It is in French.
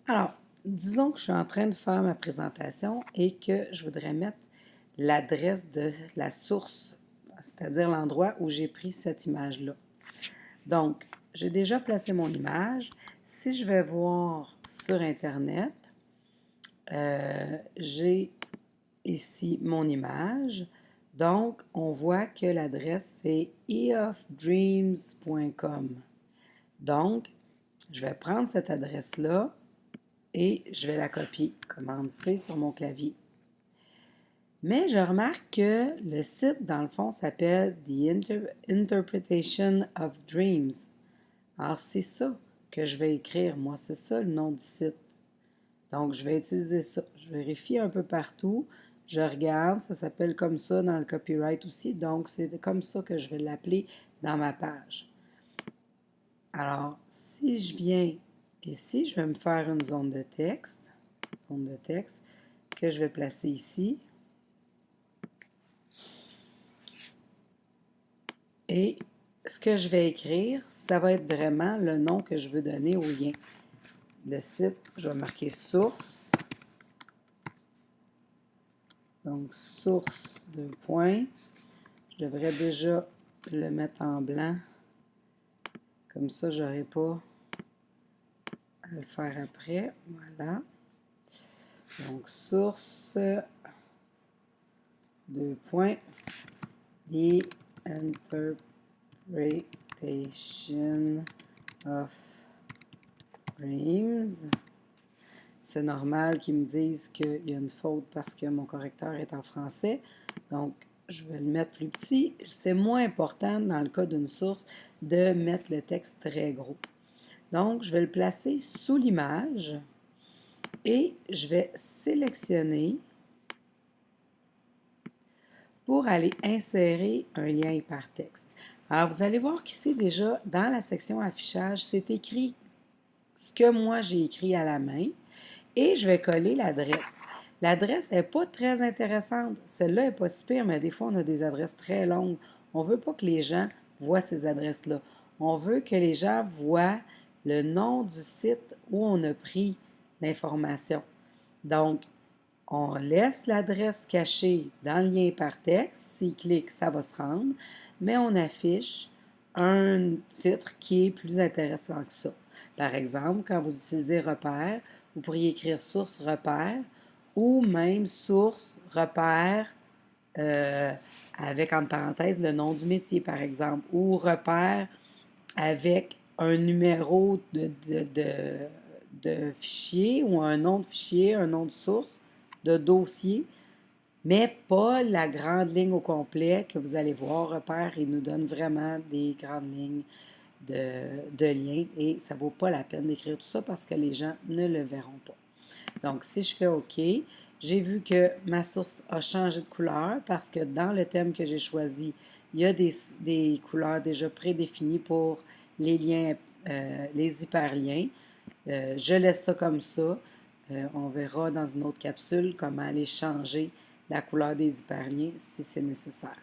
Alors, disons que je suis en train de faire ma présentation et que je voudrais mettre l'adresse de la source, c'est-à-dire l'endroit où j'ai pris cette image-là. Donc, j'ai déjà placé mon image. Si je vais voir sur Internet, j'ai ici mon image. Donc, on voit que l'adresse, c'est eofdreams.com. Donc, je vais prendre cette adresse-là et je vais la copier. Commande C sur mon clavier. Mais je remarque que le site, dans le fond, s'appelle The Interpretation of Dreams. Alors, c'est ça que je vais écrire, moi. C'est ça le nom du site. Donc, je vais utiliser ça. Je vérifie un peu partout. Je regarde, ça s'appelle comme ça dans le copyright aussi. Donc, c'est comme ça que je vais l'appeler dans ma page. Alors, si je viens ici, je vais me faire une zone de texte que je vais placer ici. Et ce que je vais écrire, ça va être vraiment le nom que je veux donner au lien. Le site, je vais marquer source. Donc, source de points. Je devrais déjà le mettre en blanc. Comme ça, je n'aurai pas à le faire après. Voilà. Donc, source de points. The Interpretation of Dreams. C'est normal qu'ils me disent qu'il y a une faute parce que mon correcteur est en français. Donc, je vais le mettre plus petit. C'est moins important dans le cas d'une source de mettre le texte très gros. Donc, je vais le placer sous l'image et je vais sélectionner pour aller insérer un lien hypertexte. Alors, vous allez voir qu'ici, déjà, dans la section affichage, c'est écrit ce que moi j'ai écrit à la main et je vais coller l'adresse. L'adresse n'est pas très intéressante. Celle-là n'est pas si pire, mais des fois, on a des adresses très longues. On ne veut pas que les gens voient ces adresses-là. On veut que les gens voient le nom du site où on a pris l'information. Donc, on laisse l'adresse cachée dans le lien par texte. S'il clique, ça va se rendre. Mais on affiche un titre qui est plus intéressant que ça. Par exemple, quand vous utilisez repère, vous pourriez écrire source repère ou même source repère avec entre parenthèses le nom du métier, par exemple, ou repère avec un numéro de fichier ou un nom de fichier, un nom de source, de dossier, mais pas la grande ligne au complet que vous allez voir. Repère, il nous donne vraiment des grandes lignes de liens et ça ne vaut pas la peine d'écrire tout ça parce que les gens ne le verront pas. Donc, si je fais OK, j'ai vu que ma source a changé de couleur parce que dans le thème que j'ai choisi, il y a des couleurs déjà prédéfinies pour les liens, les hyperliens. Je laisse ça comme ça. On verra dans une autre capsule comment aller changer la couleur des hyperliens si c'est nécessaire.